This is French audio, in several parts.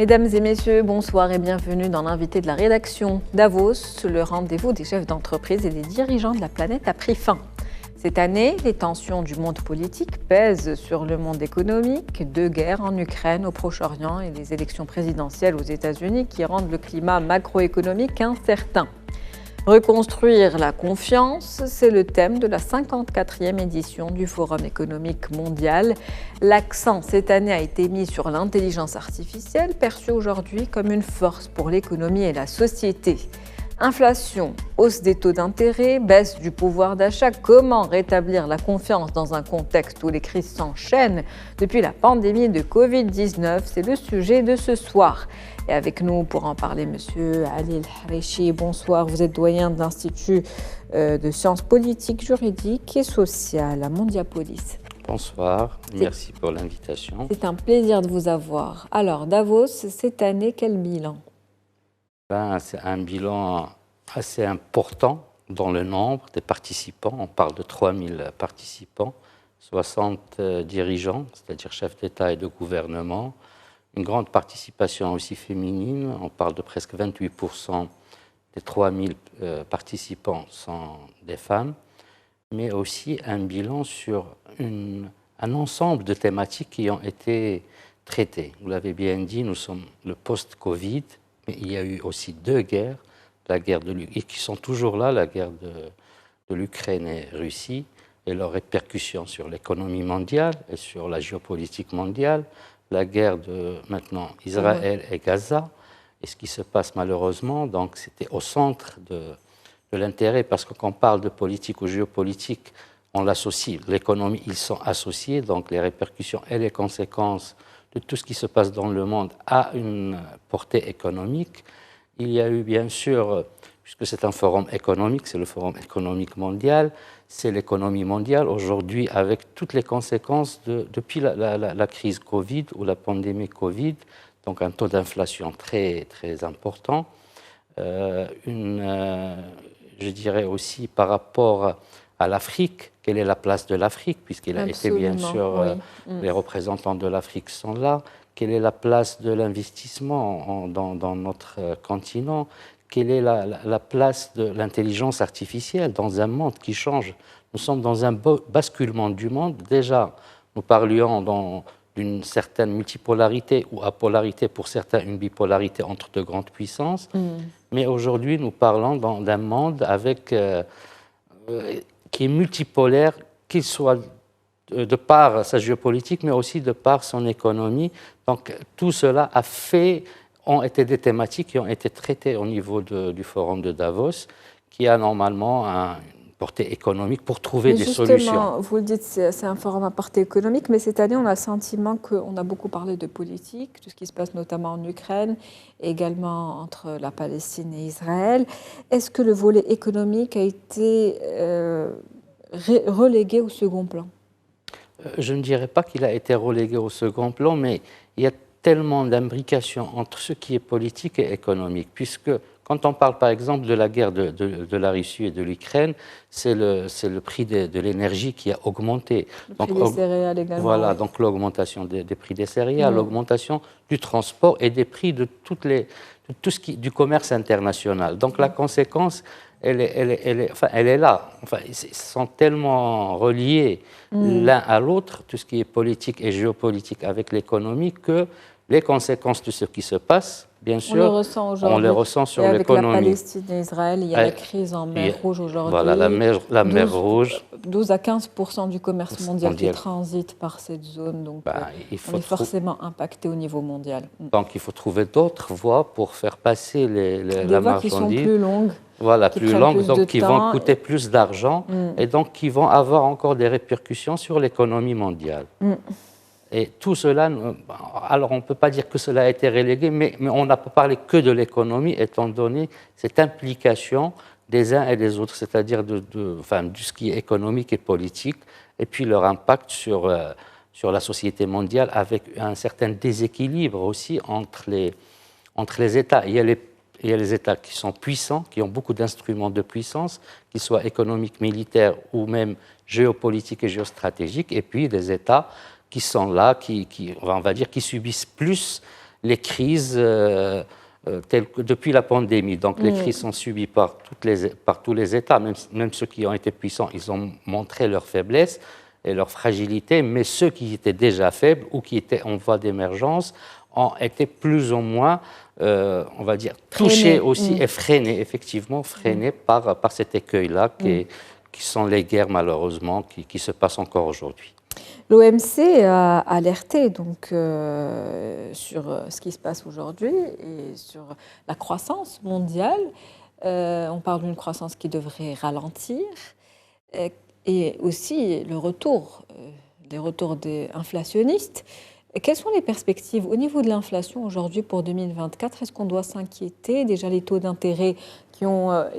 Mesdames et messieurs, bonsoir et bienvenue dans l'invité de la rédaction Davos. Le rendez-vous des chefs d'entreprise et des dirigeants de la planète a pris fin. Cette année, les tensions du monde politique pèsent sur le monde économique. 2 guerres en Ukraine, au Proche-Orient et les élections présidentielles aux États-Unis qui rendent le climat macroéconomique incertain. Reconstruire la confiance, c'est le thème de la 54e édition du Forum économique mondial. L'accent cette année a été mis sur l'intelligence artificielle, perçue aujourd'hui comme une force pour l'économie et la société. Inflation, hausse des taux d'intérêt, baisse du pouvoir d'achat, comment rétablir la confiance dans un contexte où les crises s'enchaînent depuis la pandémie de Covid-19, c'est le sujet de ce soir. Et avec nous pour en parler, Monsieur Ali El-Harechi, bonsoir, vous êtes doyen de l'Institut de sciences politiques, juridiques et sociales à Mondiapolis. Bonsoir, merci pour l'invitation. C'est un plaisir de vous avoir. Alors, Davos, cette année, quel bilan ? C'est un bilan assez important dans le nombre des participants. On parle de 3000 participants, 60 dirigeants, c'est-à-dire chefs d'État et de gouvernement, une grande participation aussi féminine. On parle de presque 28% des 3000 participants sont des femmes, mais aussi un bilan sur un ensemble de thématiques qui ont été traitées. Vous l'avez bien dit, nous sommes le post-Covid, mais il y a eu aussi 2 guerres, la guerre et qui sont toujours là, la guerre de l'Ukraine et Russie, et leurs répercussions sur l'économie mondiale et sur la géopolitique mondiale, la guerre de maintenant Israël et Gaza, et ce qui se passe malheureusement, donc c'était au centre de l'intérêt, parce que quand on parle de politique ou géopolitique, on l'associe, l'économie, ils sont associés, donc les répercussions et les conséquences de tout ce qui se passe dans le monde a une portée économique. Il y a eu bien sûr, puisque c'est un forum économique, c'est le forum économique mondial, c'est l'économie mondiale aujourd'hui avec toutes les conséquences depuis la crise Covid ou la pandémie Covid, donc un taux d'inflation très, très important. Je dirais aussi par rapport à l'Afrique, quelle est la place de l'Afrique, puisqu'il a été bien sûr, les représentants de l'Afrique sont là, quelle est la place de l'investissement dans notre continent, quelle est la place de l'intelligence artificielle dans un monde qui change. Nous sommes dans un basculement du monde. Déjà, nous parlions d'une certaine multipolarité ou apolarité, pour certains une bipolarité entre 2 grandes puissances, mais aujourd'hui nous parlons d'un monde avec... qui est multipolaire, qu'il soit de par sa géopolitique, mais aussi de par son économie. Donc tout cela ont été des thématiques qui ont été traitées au niveau du forum de Davos, qui a normalement une portée économique pour trouver des solutions. Vous le dites, c'est un forum à portée économique, mais cette année, on a le sentiment qu'on a beaucoup parlé de politique, tout ce qui se passe notamment en Ukraine, et également entre la Palestine et Israël. Est-ce que le volet économique a été relégué au second plan ? Je ne dirais pas qu'il a été relégué au second plan, mais il y a tellement d'imbrications entre ce qui est politique et économique, puisque quand on parle par exemple de la guerre de la Russie et de l'Ukraine, c'est le prix de l'énergie qui a augmenté. Le prix des céréales également. Voilà, donc l'augmentation des prix des céréales, l'augmentation du transport et des prix de tout du commerce international. Donc la conséquence, elle est là. Enfin, ils sont tellement reliés l'un à l'autre, tout ce qui est politique et géopolitique avec l'économie, que les conséquences de ce qui se passe, bien sûr, on les ressent sur l'économie. Avec la Palestine et Israël, il y a la crise en mer Rouge aujourd'hui. Voilà, la mer Rouge. 12 à 15% du commerce mondial qui transite par cette zone. Donc, on est forcément impacté au niveau mondial. Donc, il faut trouver d'autres voies pour faire passer la marchandise. Qui sont plus longues. Voilà, plus longues, donc qui vont coûter plus d'argent et donc qui vont avoir encore des répercussions sur l'économie mondiale. Et tout cela, alors on ne peut pas dire que cela a été relégué, mais on n'a pas parlé que de l'économie, étant donné cette implication des uns et des autres, c'est-à-dire de ce qui est économique et politique, et puis leur impact sur la société mondiale, avec un certain déséquilibre aussi entre les États. Il y a les États qui sont puissants, qui ont beaucoup d'instruments de puissance, qu'ils soient économiques, militaires ou même géopolitiques et géostratégiques, et puis des États qui sont là, on va dire, qui subissent plus les crises depuis la pandémie. Donc les crises sont subies par tous les États, même ceux qui ont été puissants, ils ont montré leur faiblesse et leur fragilité, mais ceux qui étaient déjà faibles ou qui étaient en voie d'émergence ont été plus ou moins, on va dire, touchés aussi et freinés, effectivement freinés par cet écueil-là qui sont les guerres malheureusement qui se passent encore aujourd'hui. L'OMC a alerté donc, sur ce qui se passe aujourd'hui et sur la croissance mondiale. On parle d'une croissance qui devrait ralentir et aussi le retour, des retours inflationnistes. Quelles sont les perspectives au niveau de l'inflation aujourd'hui pour 2024? Est-ce qu'on doit s'inquiéter? Déjà, les taux d'intérêt qui ont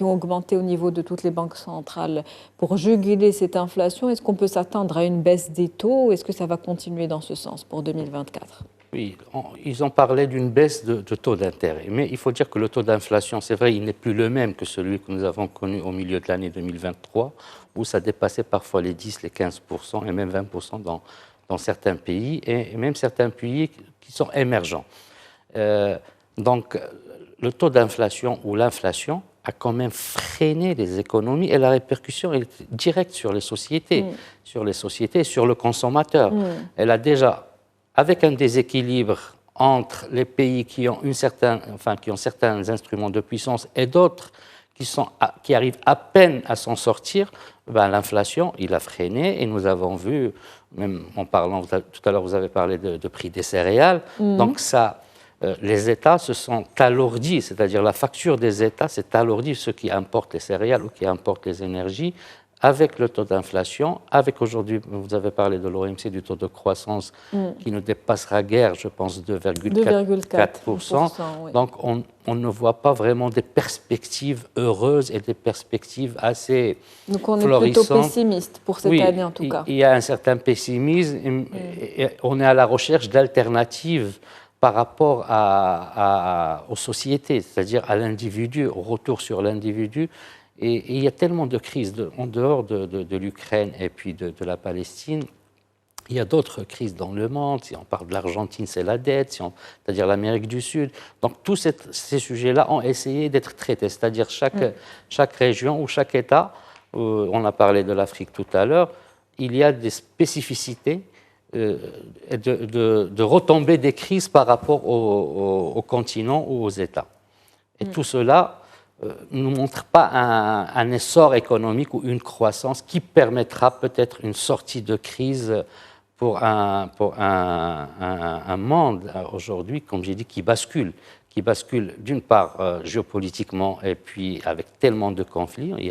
augmenté au niveau de toutes les banques centrales pour juguler cette inflation, est-ce qu'on peut s'attendre à une baisse des taux? Est-ce que ça va continuer dans ce sens pour 2024? Oui, ils ont parlé d'une baisse de taux d'intérêt, mais il faut dire que le taux d'inflation, c'est vrai, il n'est plus le même que celui que nous avons connu au milieu de l'année 2023, où ça dépassait parfois les 10, les 15% et même 20% dans certains pays, et même certains pays qui sont émergents. Donc, le taux d'inflation ou l'inflation a quand même freiné les économies et la répercussion est directe sur les sociétés, sur le consommateur. Elle a déjà, avec un déséquilibre entre les pays qui ont certains instruments de puissance et d'autres qui arrivent à peine à s'en sortir, l'inflation, il a freiné et nous avons vu, même en parlant, tout à l'heure vous avez parlé de prix des céréales, donc ça, les États se sont alourdis, c'est-à-dire la facture des États s'est alourdie, ceux qui importent les céréales ou qui importent les énergies, avec le taux d'inflation, avec aujourd'hui, vous avez parlé de l'OMC, du taux de croissance qui ne dépassera guère, je pense, 2,4%. Oui. Donc on ne voit pas vraiment des perspectives heureuses et des perspectives assez florissantes. Donc on est plutôt pessimiste pour cette année en tout cas. Il y a un certain pessimisme et on est à la recherche d'alternatives par rapport aux sociétés, c'est-à-dire à l'individu, au retour sur l'individu. Et il y a tellement de crises en dehors de l'Ukraine et puis de la Palestine. Il y a d'autres crises dans le monde. Si on parle de l'Argentine, c'est la dette, c'est-à-dire l'Amérique du Sud. Donc tous ces sujets-là ont essayé d'être traités, c'est-à-dire chaque région ou chaque État, on a parlé de l'Afrique tout à l'heure, il y a des spécificités de retombées des crises par rapport au continent ou aux États. Et tout cela ne montre pas un essor économique ou une croissance qui permettra peut-être une sortie de crise pour un monde aujourd'hui, comme j'ai dit, qui bascule d'une part géopolitiquement et puis avec tellement de conflits, il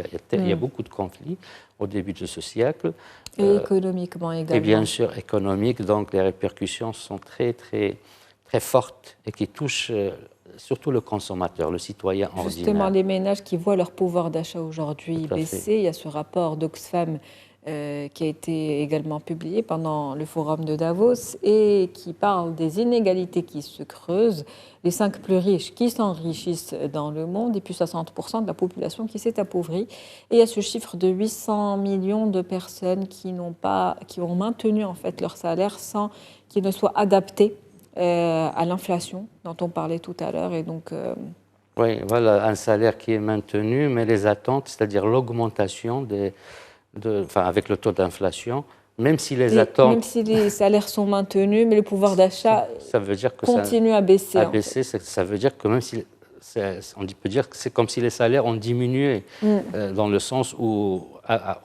y a beaucoup de conflits au début de ce siècle. Et économiquement également. Et bien sûr économique, donc les répercussions sont très, très, très fortes et qui touchent surtout le consommateur, le citoyen ordinaire. Justement, les ménages qui voient leur pouvoir d'achat aujourd'hui baisser, il y a ce rapport d'Oxfam qui a été également publié pendant le forum de Davos et qui parle des inégalités qui se creusent, les 5 plus riches qui s'enrichissent dans le monde et puis 60% de la population qui s'est appauvrie. Et il y a ce chiffre de 800 millions de personnes qui ont maintenu en fait leur salaire sans qu'ils ne soient adaptés à l'inflation dont on parlait tout à l'heure. Et donc, oui, voilà, un salaire qui est maintenu, mais les attentes, c'est-à-dire l'augmentation avec le taux d'inflation, même si les attentes... Même si les salaires sont maintenus, mais le pouvoir d'achat continue à baisser. Ça veut dire que même si... On peut dire que c'est comme si les salaires ont diminué, dans le sens où,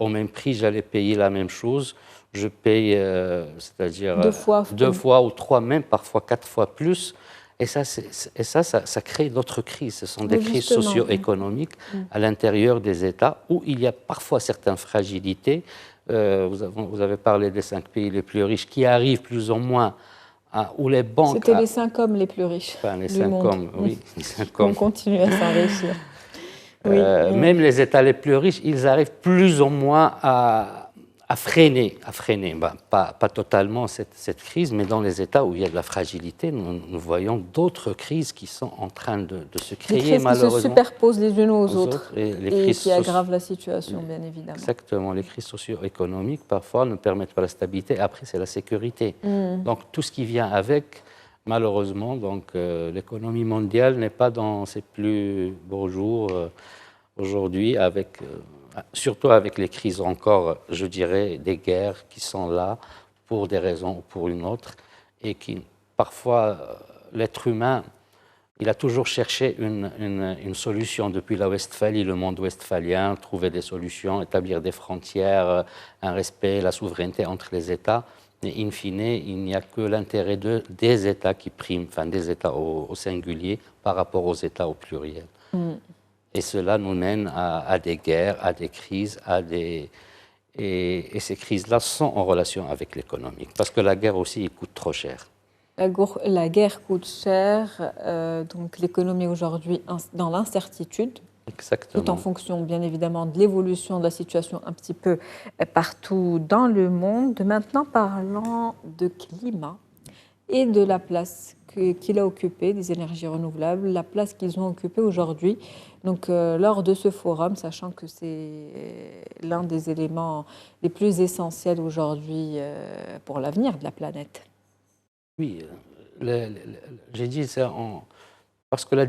au même prix, j'allais payer la même chose. Je paye, c'est-à-dire deux fois ou trois, même parfois 4 fois plus. Et ça crée d'autres crises. Ce sont des crises socio-économiques à l'intérieur des États où il y a parfois certaines fragilités. Vous avez parlé des 5 pays les plus riches qui arrivent plus ou moins où les banques... C'était les 5 hommes les plus riches les du 5 monde. hommes, oui. Les 5 hommes. On continue à s'enrichir. Même les États les plus riches, ils arrivent plus ou moins à freiner. Pas totalement cette crise, mais dans les États où il y a de la fragilité, nous voyons d'autres crises qui sont en train de se créer, malheureusement. Des crises qui se superposent les unes aux autres et qui aggravent la situation, bien évidemment. Exactement. Les crises socio-économiques, parfois, ne permettent pas la stabilité. Après, c'est la sécurité. Donc, tout ce qui vient avec Malheureusement, donc, l'économie mondiale n'est pas dans ses plus beaux jours aujourd'hui, surtout avec les crises encore, je dirais, des guerres qui sont là pour des raisons ou pour une autre, et qui, parfois, l'être humain, il a toujours cherché une solution depuis la Westphalie, le monde westphalien, trouver des solutions, établir des frontières, un respect, la souveraineté entre les États. Mais in fine, il n'y a que l'intérêt des États qui prime, enfin des États au singulier par rapport aux États au pluriel. Et cela nous mène à des guerres, à des crises, et ces crises-là sont en relation avec l'économique, parce que la guerre aussi, il coûte trop cher. La guerre coûte cher, donc l'économie aujourd'hui dans l'incertitude. Exactement. Tout en fonction, bien évidemment, de l'évolution de la situation un petit peu partout dans le monde. Maintenant, parlant de climat et de la place qu'il a occupée, des énergies renouvelables, la place qu'ils ont occupée aujourd'hui. Donc, lors de ce forum, sachant que c'est l'un des éléments les plus essentiels aujourd'hui pour l'avenir de la planète. Oui, j'ai dit ça parce que la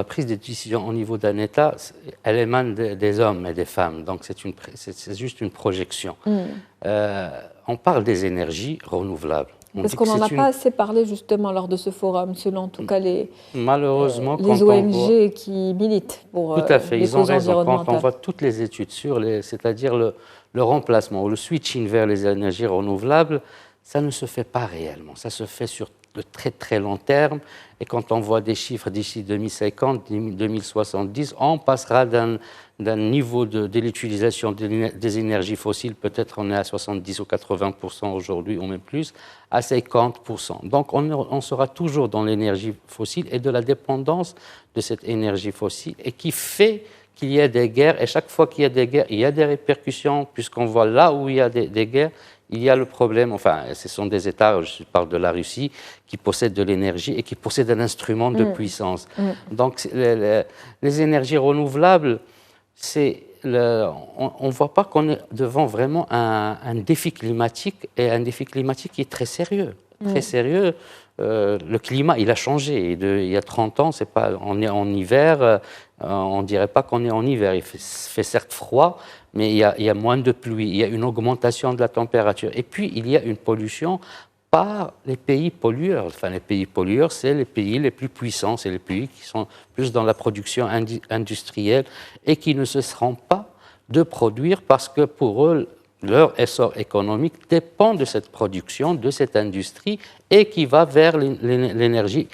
prise de décision au niveau d'un État, elle émane des hommes et des femmes, donc c'est juste une projection. On parle des énergies renouvelables. Parce qu'on n'en a pas assez parlé justement lors de ce forum, selon en tout cas les ONG qui militent pour tout à fait, les ils ont causes raison. environnementales. Quand on voit toutes les études c'est-à-dire le remplacement ou le switching vers les énergies renouvelables, ça ne se fait pas réellement. Ça se fait sur de très très long terme. Et quand on voit des chiffres d'ici 2050, 2070, on passera d'un niveau de l'utilisation des énergies fossiles, peut-être on est à 70 ou 80% aujourd'hui, ou même plus, à 50%. Donc on sera toujours dans l'énergie fossile et de la dépendance de cette énergie fossile, et qui fait qu'il y a des guerres. Et chaque fois qu'il y a des guerres, il y a des répercussions, puisqu'on voit là où il y a des guerres, il y a le problème, enfin, ce sont des États, je parle de la Russie, qui possèdent de l'énergie et qui possèdent un instrument de puissance. Donc, les énergies renouvelables, on ne voit pas qu'on est devant vraiment un défi climatique, et un défi climatique qui est très sérieux. Très sérieux. Le climat, il a changé. Il y a 30 ans, on est en hiver, on ne dirait pas qu'on est en hiver. Il fait certes froid, mais il y a moins de pluie, il y a une augmentation de la température. Et puis, il y a une pollution par les pays pollueurs. Enfin, les pays pollueurs, c'est les pays les plus puissants, c'est les pays qui sont plus dans la production industrielle et qui ne cesseront pas de produire, parce que pour eux, leur essor économique dépend de cette production, de cette industrie, et qui va vers l'énergie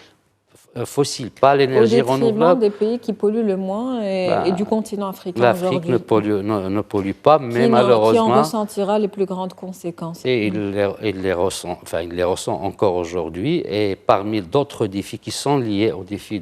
fossile, pas l'énergie renouvelable. Des pays qui polluent le moins et du continent africain aujourd'hui. L'Afrique ne pollue pas, mais malheureusement... Qui en ressentira les plus grandes conséquences. Et il les ressent encore aujourd'hui. Et parmi d'autres défis qui sont liés au défi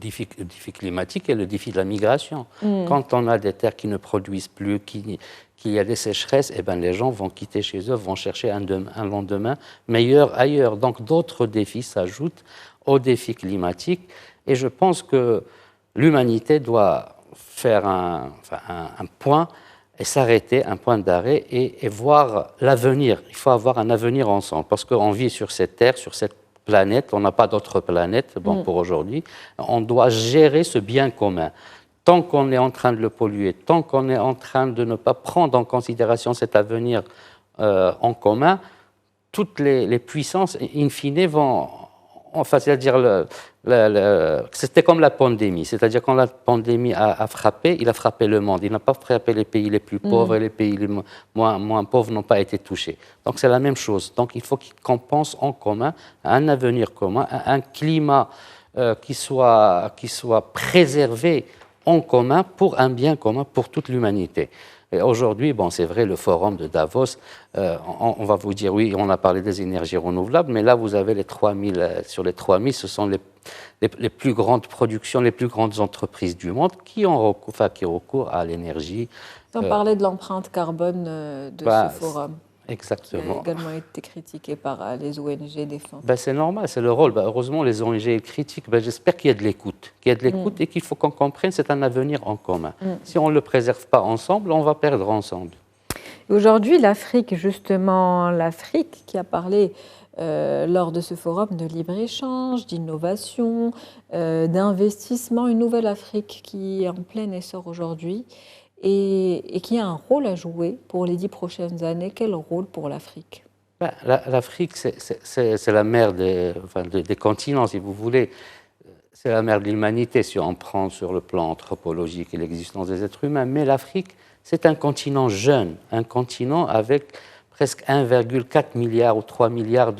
défi climatique et le défi de la migration. Quand on a des terres qui ne produisent plus, qu'il y a des sécheresses, eh ben les gens vont quitter chez eux, vont chercher un lendemain meilleur ailleurs. Donc d'autres défis s'ajoutent aux défis climatiques. Et je pense que l'humanité doit faire un point et s'arrêter, un point d'arrêt, et voir l'avenir. Il faut avoir un avenir ensemble, parce qu'on vit sur cette terre, sur cette planète, on n'a pas d'autre planète pour aujourd'hui. On doit gérer ce bien commun. Tant qu'on est en train de le polluer, tant qu'on est en train de ne pas prendre en considération cet avenir en commun, toutes les puissances, in fine, vont... Enfin, c'est-à-dire, c'était comme la pandémie. C'est-à-dire, quand la pandémie a frappé, il a frappé le monde. Il n'a pas frappé les pays les plus pauvres, et les pays les moins pauvres n'ont pas été touchés. Donc, c'est la même chose. Donc, il faut qu'on pense en commun à un avenir commun, à un climat qui soit préservé en commun pour un bien commun pour toute l'humanité. Et aujourd'hui, bon, c'est vrai, le forum de Davos, on va vous dire, oui, on a parlé des énergies renouvelables, mais là, vous avez sur les 3000, ce sont les plus grandes productions, les plus grandes entreprises du monde qui ont recours à l'énergie. On parlait de l'empreinte carbone de ce forum. Exactement. Qui a également été critiqué par les ONG défense. C'est normal, c'est le rôle. Heureusement, les ONG critiquent. J'espère qu'il y a de l'écoute. Et qu'il faut qu'on comprenne c'est un avenir en commun. Si on ne le préserve pas ensemble, on va perdre ensemble. Aujourd'hui, l'Afrique, justement, l'Afrique qui a parlé lors de ce forum de libre-échange, d'innovation, d'investissement, une nouvelle Afrique qui est en plein essor aujourd'hui et qui a un rôle à jouer pour les 10 prochaines années. Quel rôle pour l'Afrique? L'Afrique, c'est la mère des continents, si vous voulez. C'est la mère de l'humanité, si on prend sur le plan anthropologique et l'existence des êtres humains. Mais l'Afrique, c'est un continent jeune, un continent avec presque 1,4 milliard ou 3 milliards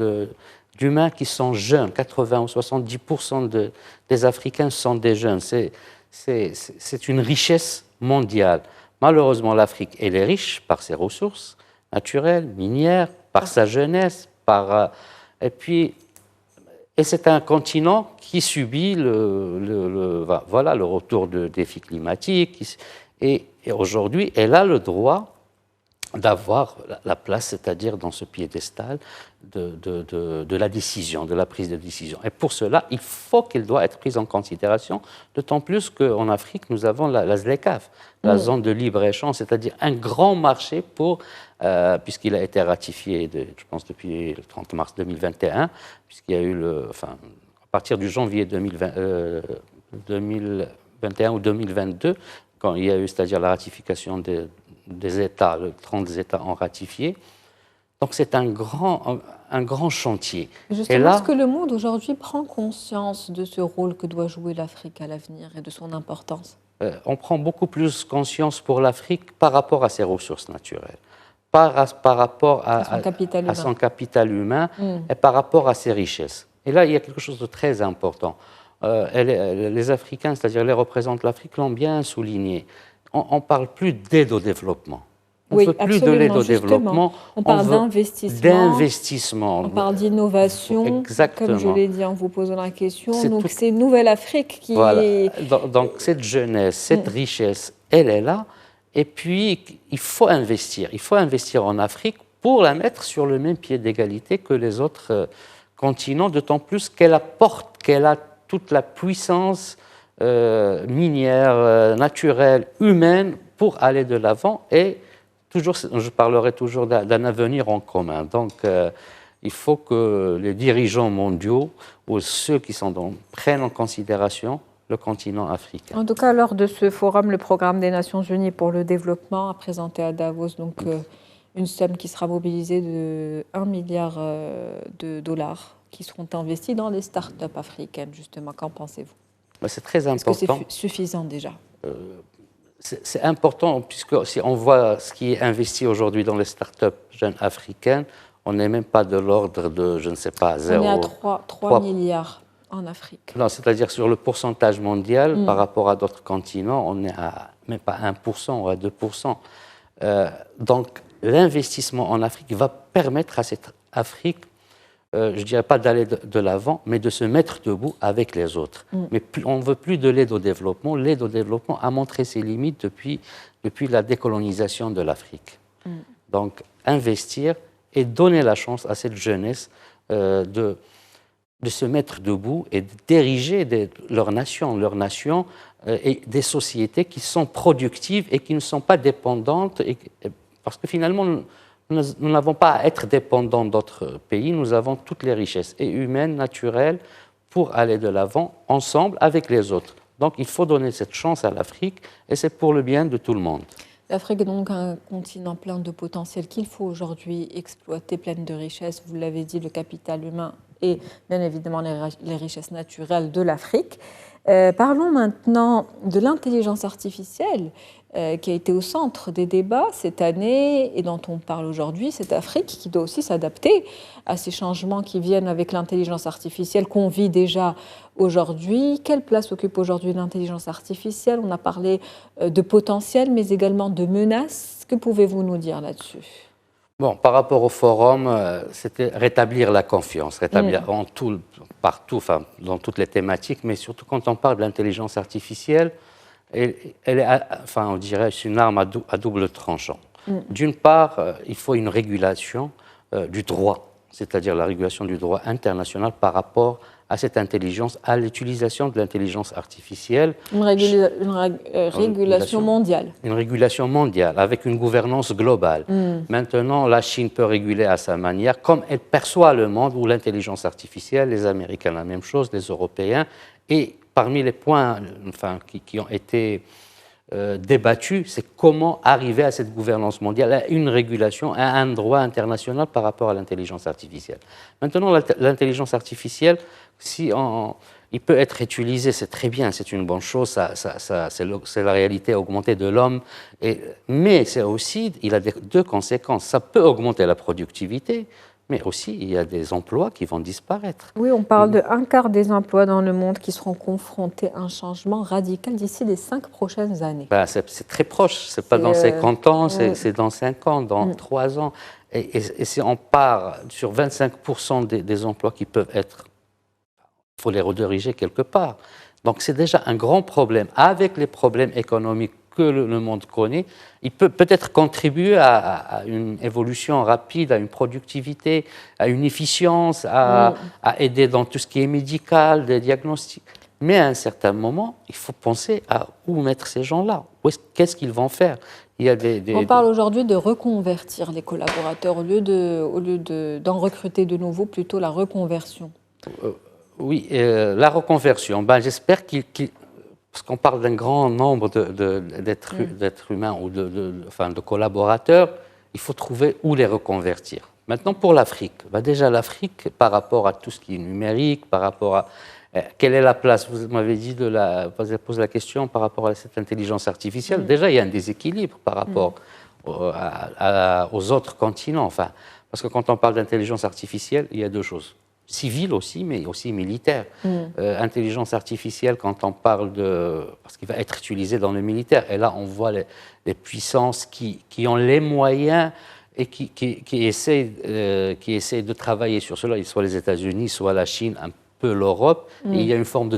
d'humains qui sont jeunes. 80 ou 70% des Africains sont des jeunes. C'est une richesse mondiale. Malheureusement, l'Afrique, elle est riche par ses ressources naturelles, minières, par sa jeunesse, et c'est un continent qui subit le retour de défis climatiques. Et aujourd'hui, elle a le droit d'avoir la place, c'est-à-dire dans ce piédestal de la décision, de la prise de décision. Et pour cela, il faut qu'elle doit être prise en considération, d'autant plus qu'en Afrique, nous avons la ZLECAf, la zone de libre-échange, c'est-à-dire un grand marché puisqu'il a été ratifié, je pense, depuis le 30 mars 2021, puisqu'il y a eu, à partir du janvier 2021 ou 2022, quand il y a eu, c'est-à-dire la ratification des États, 30 États ont ratifié. Donc c'est un grand chantier. Justement, est-ce que le monde aujourd'hui prend conscience de ce rôle que doit jouer l'Afrique à l'avenir et de son importance? On prend beaucoup plus conscience pour l'Afrique par rapport à ses ressources naturelles, par rapport à son capital humain et par rapport à ses richesses. Et là, il y a quelque chose de très important. Les Africains, c'est-à-dire les représentants de l'Afrique, l'ont bien souligné. On ne parle plus d'aide au développement. On ne veut plus de l'aide au développement. On parle d'investissement. On parle d'innovation. Exactement. Comme je l'ai dit en vous posant la question. Donc c'est une nouvelle Afrique qui est... Donc cette jeunesse, cette richesse, elle est là. Et puis, il faut investir. Il faut investir en Afrique pour la mettre sur le même pied d'égalité que les autres continents, d'autant plus qu'elle a toute la puissance minière, naturelle, humaine pour aller de l'avant. Et toujours, je parlerai toujours d'un avenir en commun. Donc, il faut que les dirigeants mondiaux ou ceux qui prennent en considération le continent africain. En tout cas, lors de ce forum, le Programme des Nations Unies pour le développement a présenté à Davos une somme qui sera mobilisée de 1 milliard de dollars qui seront investis dans les start-up africaines, justement. Qu'en pensez-vous? C'est très important. Est-ce que c'est suffisant déjà? C'est important, puisque si on voit ce qui est investi aujourd'hui dans les start-up jeunes africaines, on n'est même pas de l'ordre de, je ne sais pas, 0. On est à 3 milliards en Afrique. Non, c'est-à-dire sur le pourcentage mondial, par rapport à d'autres continents, on est à même pas 1% ou à 2%. Donc, l'investissement en Afrique va permettre à cette Afrique, je ne dirais pas d'aller de l'avant, mais de se mettre debout avec les autres. Mais on ne veut plus de l'aide au développement. L'aide au développement a montré ses limites depuis la décolonisation de l'Afrique. Donc, investir et donner la chance à cette jeunesse de se mettre debout et de diriger leur nation et des sociétés qui sont productives et qui ne sont pas dépendantes, parce que finalement, nous n'avons pas à être dépendants d'autres pays, nous avons toutes les richesses, et humaines, naturelles, pour aller de l'avant, ensemble, avec les autres. Donc il faut donner cette chance à l'Afrique, et c'est pour le bien de tout le monde. L'Afrique est donc un continent plein de potentiel qu'il faut aujourd'hui exploiter, plein de richesses. Vous l'avez dit, le capital humain et bien évidemment les richesses naturelles de l'Afrique. Parlons maintenant de l'intelligence artificielle qui a été au centre des débats cette année et dont on parle aujourd'hui. Cette Afrique qui doit aussi s'adapter à ces changements qui viennent avec l'intelligence artificielle qu'on vit déjà aujourd'hui. Quelle place occupe aujourd'hui l'intelligence artificielle? On a parlé de potentiel, mais également de menaces. Que pouvez-vous nous dire là-dessus? Bon, par rapport au forum, c'était rétablir la confiance, partout, dans toutes les thématiques, mais surtout quand on parle de l'intelligence artificielle, elle est, on dirait, c'est une arme à double tranchant. D'une part, il faut une régulation du droit, c'est-à-dire la régulation du droit international par rapport à cette intelligence, à l'utilisation de l'intelligence artificielle. Une régulation mondiale. Une régulation mondiale, avec une gouvernance globale. Maintenant, la Chine peut réguler à sa manière, comme elle perçoit le monde, où l'intelligence artificielle, les Américains la même chose, les Européens, et parmi les points qui ont été débattus, c'est comment arriver à cette gouvernance mondiale, à une régulation, à un droit international par rapport à l'intelligence artificielle. Maintenant, l'intelligence artificielle, il peut être utilisé, c'est très bien, c'est une bonne chose, c'est la réalité augmentée de l'homme, mais il a deux conséquences. Ça peut augmenter la productivité, mais aussi il y a des emplois qui vont disparaître. Oui, on parle d'un quart des emplois dans le monde qui seront confrontés à un changement radical d'ici les 5 prochaines années. C'est très proche, ce n'est pas dans 50 ans, c'est dans 5 ans, dans 3 ans. Et si on part sur 25% des emplois qui peuvent être, il faut les rediriger quelque part. Donc c'est déjà un grand problème. Avec les problèmes économiques que le monde connaît, il peut peut-être contribuer à une évolution rapide, à une productivité, à une efficience, à aider dans tout ce qui est médical, des diagnostics. Mais à un certain moment, il faut penser à où mettre ces gens-là. Qu'est-ce qu'ils vont faire? On parle aujourd'hui de reconvertir les collaborateurs au lieu d'en recruter de nouveau, plutôt la reconversion. Oui, la reconversion. J'espère parce qu'on parle d'un grand nombre d'êtres humains ou de collaborateurs, il faut trouver où les reconvertir. Maintenant, pour l'Afrique, déjà l'Afrique, par rapport à tout ce qui est numérique, par rapport à quelle est la place, vous m'avez dit, vous avez posé la question par rapport à cette intelligence artificielle. Déjà, il y a un déséquilibre par rapport aux autres continents. Parce que quand on parle d'intelligence artificielle, il y a deux choses. Civile aussi, mais aussi militaire. Intelligence artificielle, quand on parle parce qu'il va être utilisé dans le militaire, et là on voit les puissances qui ont les moyens et qui essayent de travailler sur cela, soit les États-Unis, soit la Chine, un peu l'Europe, et il y a une forme de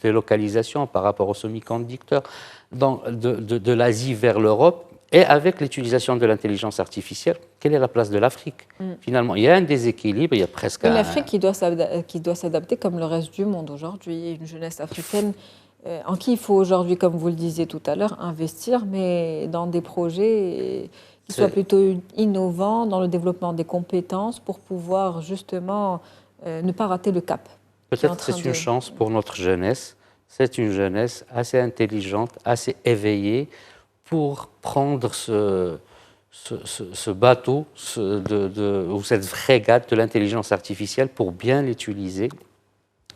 délocalisation par rapport aux semi-conducteurs de l'Asie vers l'Europe. Et avec l'utilisation de l'intelligence artificielle, quelle est la place de l'Afrique? Finalement, il y a un déséquilibre, il y a presque l'Afrique qui doit s'adapter comme le reste du monde aujourd'hui. Une jeunesse africaine en qui il faut aujourd'hui, comme vous le disiez tout à l'heure, investir, mais dans des projets qui soient plutôt innovants, dans le développement des compétences pour pouvoir justement ne pas rater le cap. Peut-être que c'est une chance pour notre jeunesse. C'est une jeunesse assez intelligente, assez éveillée, pour prendre ce bateau ou cette frégate de l'intelligence artificielle pour bien l'utiliser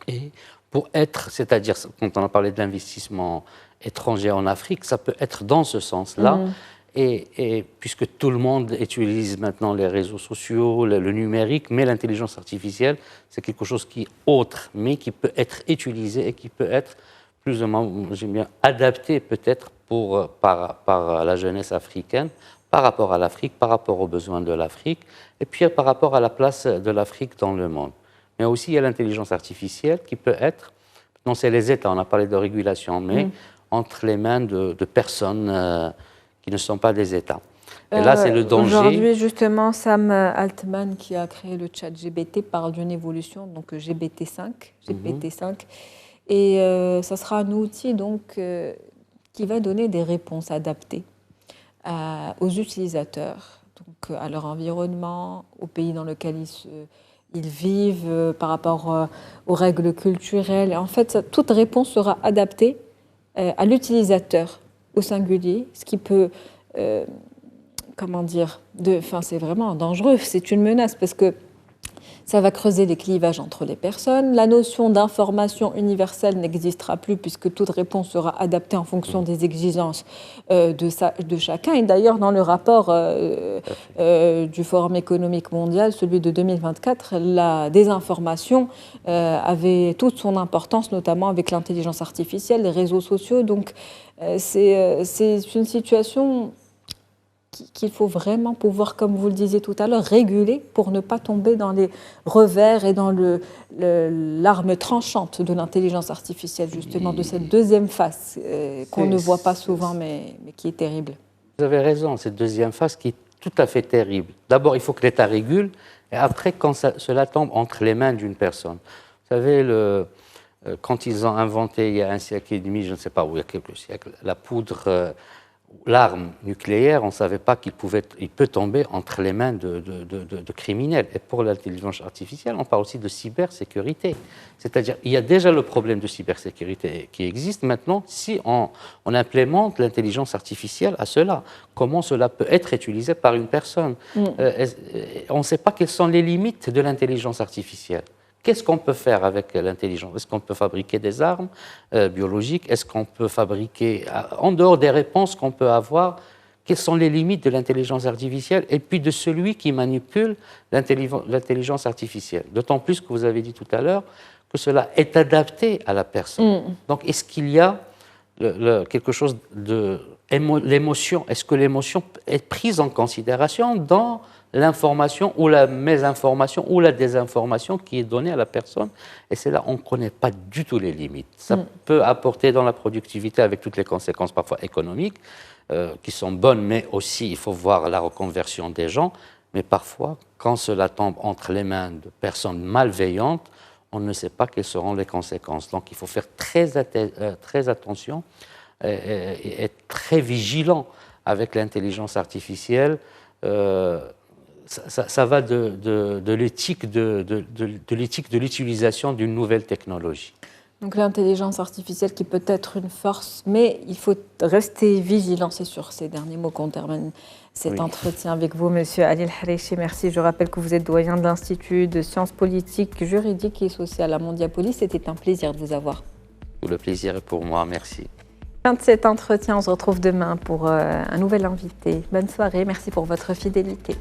et pour être, c'est-à-dire, quand on a parlé de l'investissement étranger en Afrique, ça peut être dans ce sens-là. Et puisque tout le monde utilise maintenant les réseaux sociaux, le numérique, mais l'intelligence artificielle, c'est quelque chose qui est autre, mais qui peut être utilisé et qui peut être plus ou moins, j'aime bien, adapté peut-être par la jeunesse africaine, par rapport à l'Afrique, par rapport aux besoins de l'Afrique, et puis par rapport à la place de l'Afrique dans le monde. Mais aussi, il y a l'intelligence artificielle qui peut être, non, c'est les États, on a parlé de régulation, mais entre les mains de personnes qui ne sont pas des États. Et là, c'est le danger. Aujourd'hui, justement, Sam Altman, qui a créé le chat GPT, parle d'une évolution, donc GPT-5. Et ça sera un outil donc, qui va donner des réponses adaptées aux utilisateurs, donc à leur environnement, au pays dans lequel ils vivent, par rapport aux règles culturelles. Et en fait, toute réponse sera adaptée à l'utilisateur au singulier, ce qui peut, c'est vraiment dangereux, c'est une menace parce que ça va creuser les clivages entre les personnes. La notion d'information universelle n'existera plus puisque toute réponse sera adaptée en fonction des exigences de chacun. Et d'ailleurs, dans le rapport du Forum économique mondial, celui de 2024, la désinformation avait toute son importance, notamment avec l'intelligence artificielle, les réseaux sociaux. Donc, c'est une situation qu'il faut vraiment pouvoir, comme vous le disiez tout à l'heure, réguler pour ne pas tomber dans les revers et dans l'arme tranchante de l'intelligence artificielle, justement, de cette deuxième face qu'on ne voit pas souvent, mais qui est terrible. Vous avez raison, cette deuxième phase qui est tout à fait terrible. D'abord, il faut que l'État régule, et après, quand cela tombe entre les mains d'une personne. Vous savez, quand ils ont inventé il y a un siècle et demi, je ne sais pas, ou il y a quelques siècles, la poudre, l'arme nucléaire, on ne savait pas qu'il peut tomber entre les mains de criminels. Et pour l'intelligence artificielle, on parle aussi de cybersécurité. C'est-à-dire, il y a déjà le problème de cybersécurité qui existe. Maintenant, si on implémente l'intelligence artificielle à cela, comment cela peut être utilisé par une personne? On ne sait pas quelles sont les limites de l'intelligence artificielle. Qu'est-ce qu'on peut faire avec l'intelligence? Est-ce qu'on peut fabriquer des armes biologiques? Est-ce qu'on peut fabriquer, en dehors des réponses qu'on peut avoir, quelles sont les limites de l'intelligence artificielle et puis de celui qui manipule l'intelligence artificielle? D'autant plus que vous avez dit tout à l'heure que cela est adapté à la personne. Donc, est-ce qu'il y a quelque chose de l'émotion? Est-ce que l'émotion est prise en considération dans l'information ou la mésinformation ou la désinformation qui est donnée à la personne? Et c'est là on ne connaît pas du tout les limites. Ça peut apporter dans la productivité avec toutes les conséquences parfois économiques qui sont bonnes, mais aussi il faut voir la reconversion des gens. Mais parfois, quand cela tombe entre les mains de personnes malveillantes, on ne sait pas quelles seront les conséquences. Donc il faut faire très attention et être très vigilant avec l'intelligence artificielle. Ça va de l'éthique de l'utilisation d'une nouvelle technologie. Donc l'intelligence artificielle qui peut être une force, mais il faut rester vigilant, c'est sur ces derniers mots qu'on termine cet entretien avec vous, Monsieur Ali El-Harechi. Merci. Je rappelle que vous êtes doyen de l'Institut de sciences politiques, juridiques et sociales à Mondiapolis. C'était un plaisir de vous avoir. Le plaisir est pour moi. Merci. Fin de cet entretien. On se retrouve demain pour un nouvel invité. Bonne soirée. Merci pour votre fidélité.